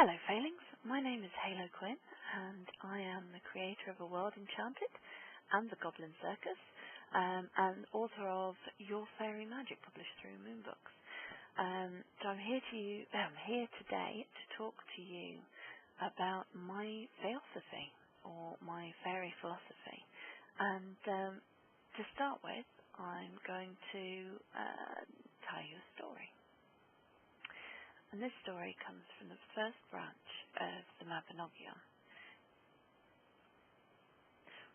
Hello, Failings. My name is Halo Quin, and I am the creator of A World Enchanted and the Goblin Circus, and author of Your Faery Magic, published through Moon Books. So I'm here today to talk to you about my Faeosophy, or my Faery Philosophy. And to start with, I'm going to tell you a story. And this story comes from the first branch of the Mabinogion.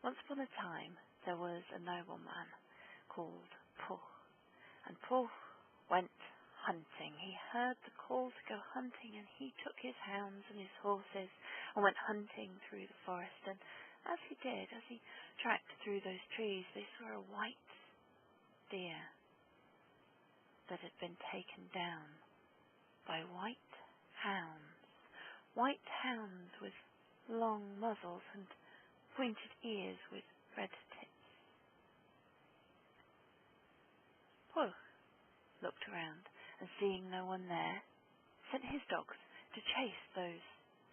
Once upon a time, there was a nobleman called Pwyll, and Pwyll went hunting. He heard the call to go hunting, and he took his hounds and his horses and went hunting through the forest. And as he tracked through those trees, they saw a white deer that had been taken down by white hounds with long muzzles and pointed ears with red tips. Pwyll looked around, and seeing no one there, sent his dogs to chase those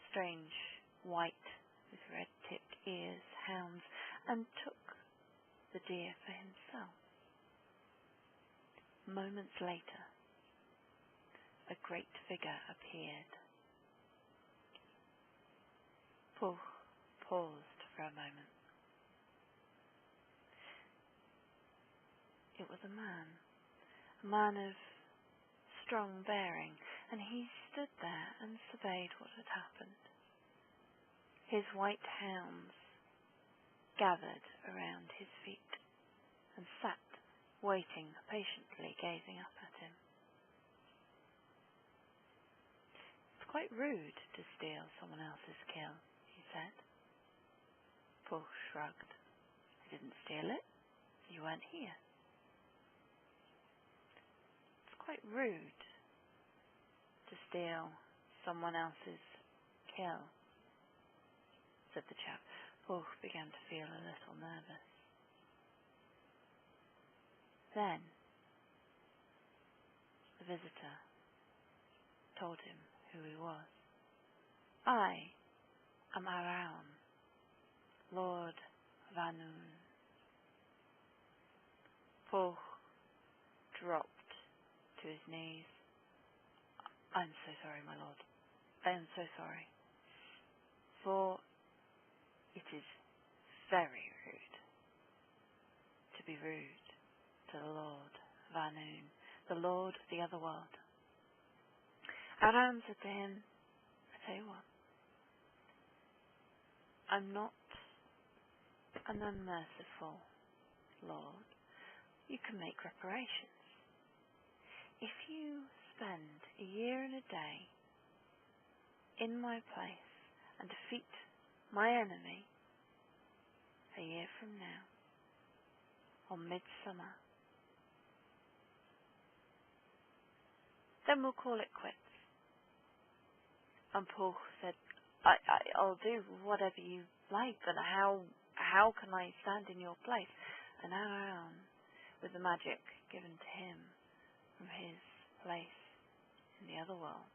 strange white with red-tipped ears hounds, and took the deer for himself. Moments later, a great figure appeared. Pwyll paused for a moment. It was a man of strong bearing, and he stood there and surveyed what had happened. His white hounds gathered around his feet and sat waiting patiently, gazing up at him. It's quite rude to steal someone else's kill, he said. Pwyll shrugged. I didn't steal it. You weren't here. It's quite rude to steal someone else's kill, said the chap. Pwyll began to feel a little nervous. Then the visitor told him who he was. I am Araun, Lord Vanun. Pwyll dropped to his knees. I'm so sorry, my lord. I am so sorry. For it is very rude to be rude to the Lord Vanun, the Lord of the Otherworld. Araun said to him, I tell you what, I'm not an unmerciful Lord. You can make reparations. If you spend a year and a day in my place and defeat my enemy a year from now, on midsummer, then we'll call it quits. And Pwyll said, I'll do whatever you like, but how can I stand in your place? And Araun, with the magic given to him from his place in the Otherworld,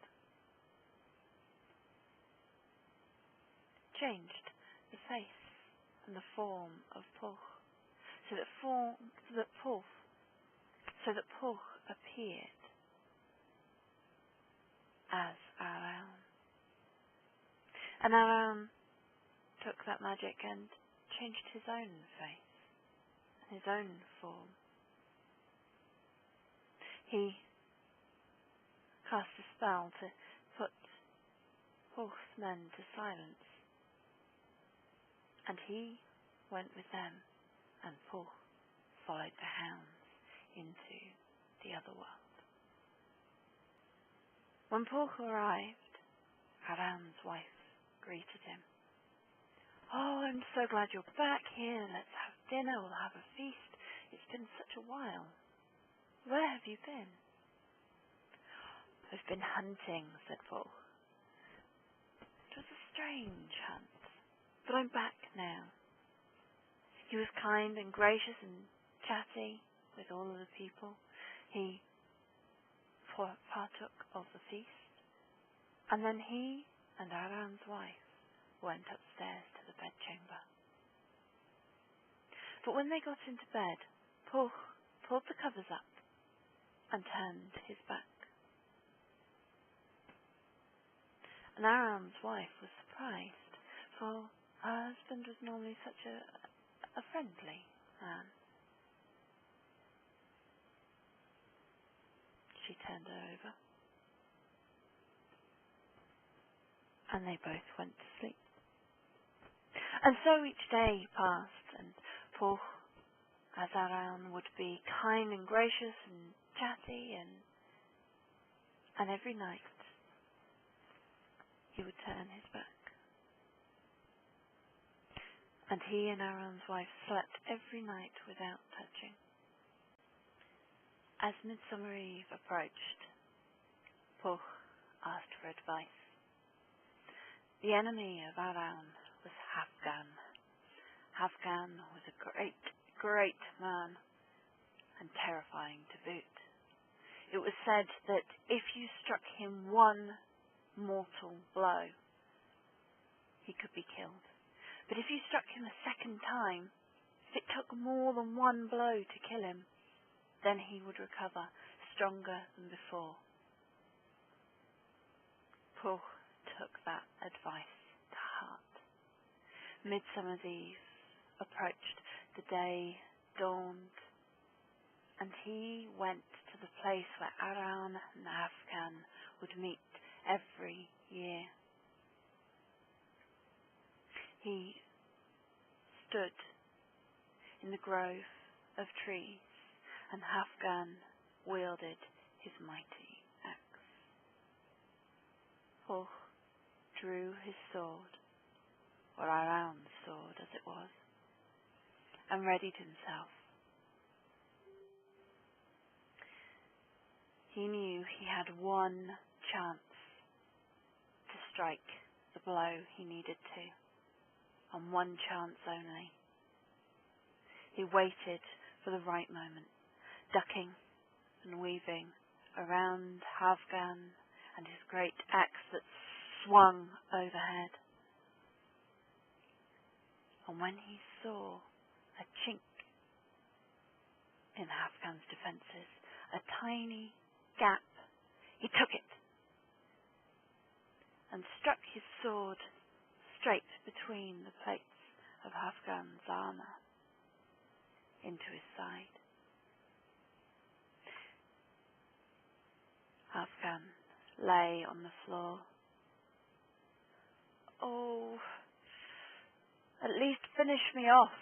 changed the face and the form of Pwyll, so that Pwyll appeared as Araun. And Araun took that magic and changed his own face, his own form. He cast a spell to put Pwyll's men to silence, and he went with them, and Pwyll followed the hounds into the Otherworld. When Pwyll arrived, Araun's wife greeted him. Oh, I'm so glad you're back here. Let's have dinner. We'll have a feast. It's been such a while. Where have you been? I've been hunting, said Pwyll. It was a strange hunt, but I'm back now. He was kind and gracious and chatty with all of the people. He partook of the feast, and then he and Aran's wife went upstairs to the bedchamber. But when they got into bed, Pwyll pulled the covers up and turned his back. And Aran's wife was surprised, for her husband was normally such a friendly man. She turned her over, and they both went to sleep. And so each day passed, and Pwyll, as Aran, would be kind and gracious and chatty, and every night he would turn his back. And he and Aran's wife slept every night without touching. As Midsummer Eve approached, Pwyll asked for advice. The enemy of Aran was Halfdan. Halfdan was a great, great man, and terrifying to boot. It was said that if you struck him one mortal blow, he could be killed. But if you struck him a second time, if it took more than one blow to kill him, then he would recover stronger than before. Pwyll took that advice to heart. Midsummer's Eve approached, the day dawned, and he went to the place where Aran and Halfdan would meet every year. He stood in the grove of trees, and Halfdan wielded his mighty axe. Pwyll drew his sword, or Aran's sword as it was, and readied himself. He knew he had one chance to strike the blow he needed to, and one chance only. He waited for the right moment, ducking and weaving around Halfdan and his great axe that swung overhead. And when he saw a chink in Halfdan's defences, a tiny gap, he took it and struck his sword straight between the plates of Halfdan's armour into his side. Halfdan lay on the floor. "Oh, at least finish me off,"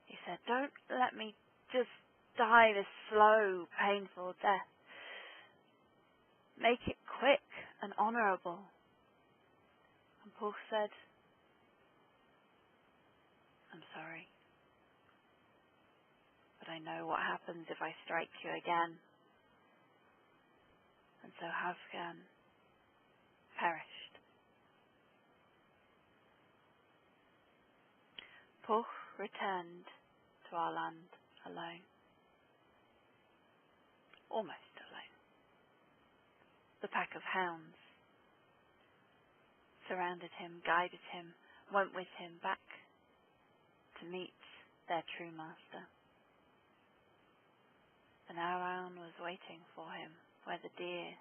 he said. "Don't let me just die this slow, painful death. Make it quick and honourable." And Pwyll said, "I'm sorry, but I know what happens if I strike you again." And so Halfdan perished. Pwyll returned to our land alone. Almost alone. The pack of hounds surrounded him, guided him, went with him back to meet their true master. And Aran was waiting for him where the deer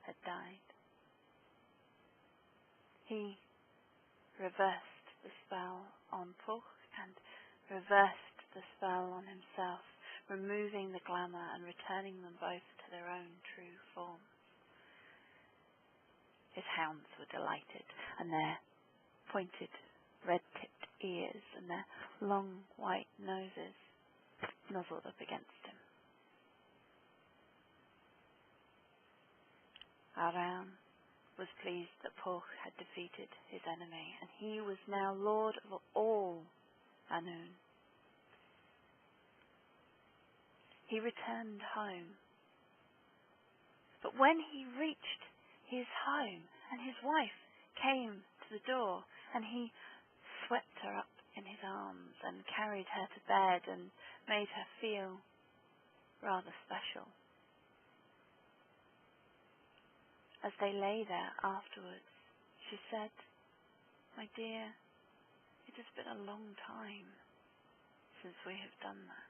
had died. He reversed the spell on Pwyll and reversed the spell on himself, removing the glamour and returning them both to their own true forms. His hounds were delighted, and their pointed red-tipped ears and their long white noses nuzzled up against him. Aran was pleased that Pwyll had defeated his enemy, and he was now lord of all Annwn. He returned home. But when he reached his home, and his wife came to the door, and he swept her up in his arms and carried her to bed and made her feel rather special, As they lay there afterwards, she said, "My dear, it has been a long time since we have done that.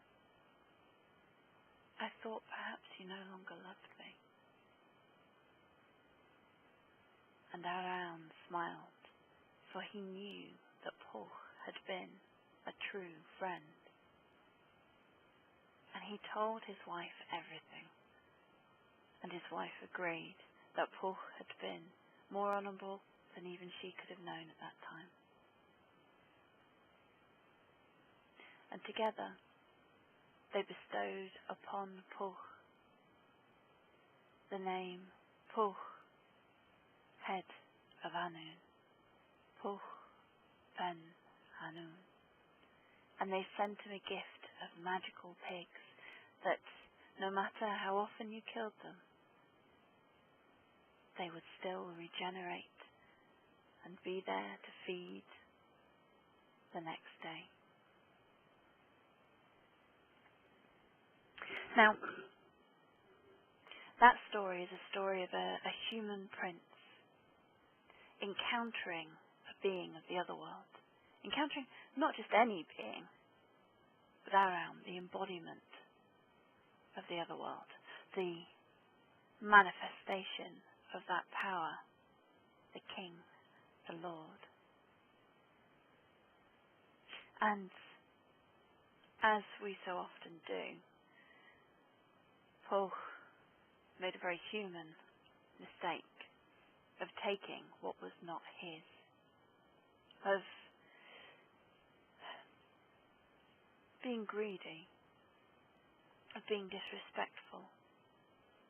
I thought perhaps you no longer loved me." And Araun smiled, for he knew that Pwyll had been a true friend. And he told his wife everything, and his wife agreed that Pwyll had been more honourable than even she could have known at that time. And together they bestowed upon Pwyll the name Pwyll, head of Annwn, Pwyll ben Annwn. And they sent him a gift of magical pigs that, no matter how often you killed them, they would still regenerate and be there to feed the next day. Now, that story is a story of a human prince encountering a being of the otherworld. Encountering not just any being, but Araun, the embodiment of the otherworld, the manifestation of that power, the king, the lord. And as we so often do, Pwyll made a very human mistake of taking what was not his, of being greedy, of being disrespectful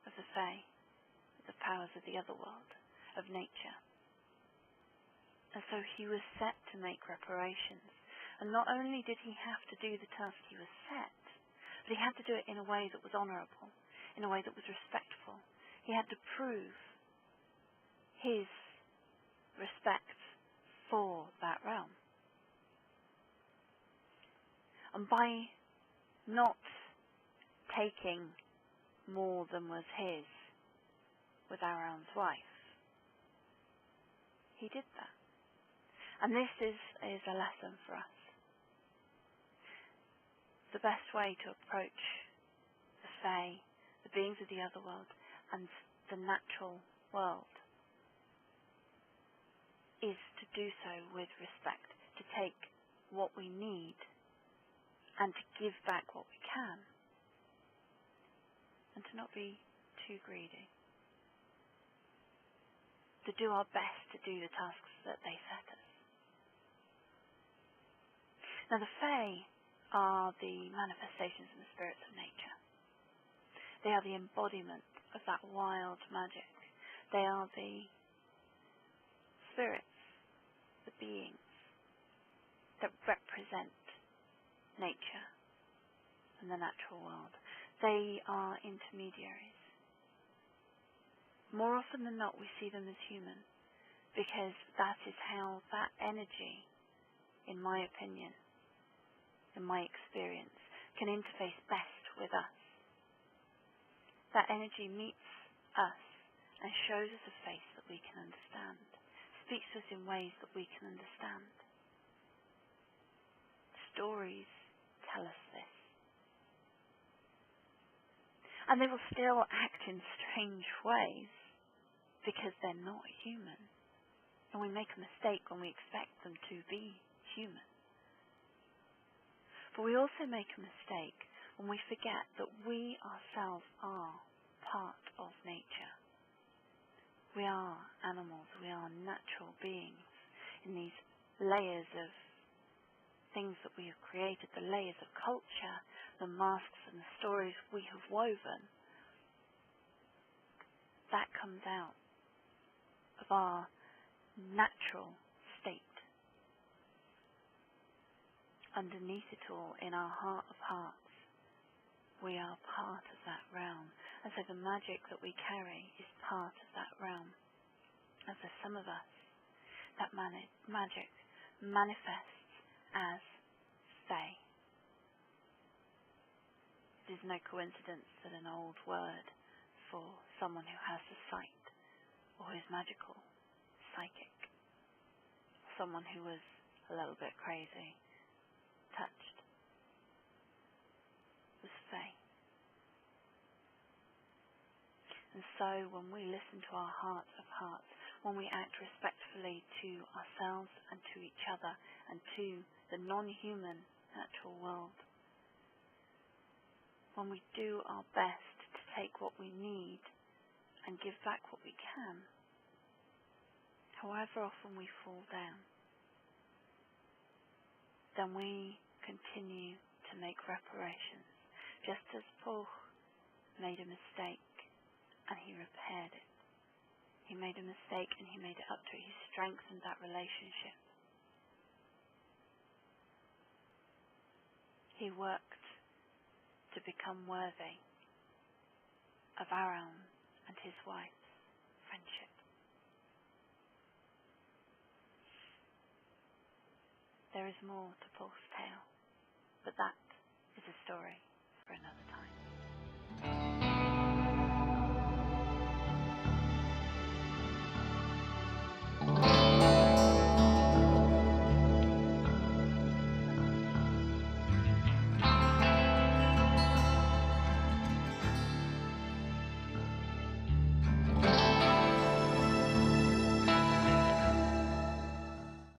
of the Fae, of the powers of the otherworld, of nature. And so he was set to make reparations. And not only did he have to do the task he was set, but he had to do it in a way that was honourable, in a way that was respectful. He had to prove his respect for that realm. And by not taking more than was his with Araun's wife, he did that. And this is a lesson for us. The best way to approach the Fae, the beings of the otherworld, and the natural world is to do so with respect, to take what we need and to give back what we can, and to not be too greedy. To do our best to do the tasks that they set us. Now the Fae are the manifestations of the spirits of nature. They are the embodiment of that wild magic. They are the spirits, the beings that represent nature and the natural world. They are intermediaries. More often than not, we see them as human, because that is how that energy, in my opinion, in my experience, can interface best with us. That energy meets us and shows us a face that we can understand, speaks to us in ways that we can understand. Stories tell us this. And they will still act in strange ways because they're not human. And we make a mistake when we expect them to be human. But we also make a mistake when we forget that we ourselves are part of nature. We are animals, we are natural beings in these layers of things that we have created, the layers of culture, the masks and the stories we have woven. That comes out of our natural state. Underneath it all, in our heart of hearts, we are part of that realm. And so the magic that we carry is part of that realm. And for some of us, that magic manifests as Fae. It is no coincidence that an old word for someone who has the sight who is magical, psychic, someone who was a little bit crazy, touched, was Fae. And so when we listen to our hearts of hearts, when we act respectfully to ourselves and to each other and to the non-human natural world, when we do our best to take what we need and give back what we can, however often we fall down, then we continue to make reparations, just as Pwyll made a mistake and he repaired it. He made a mistake and he made it up to it. He strengthened that relationship. He worked to become worthy of Aaron and his wife's friendship. There is more to Pwyll's tale, but that is a story for another time.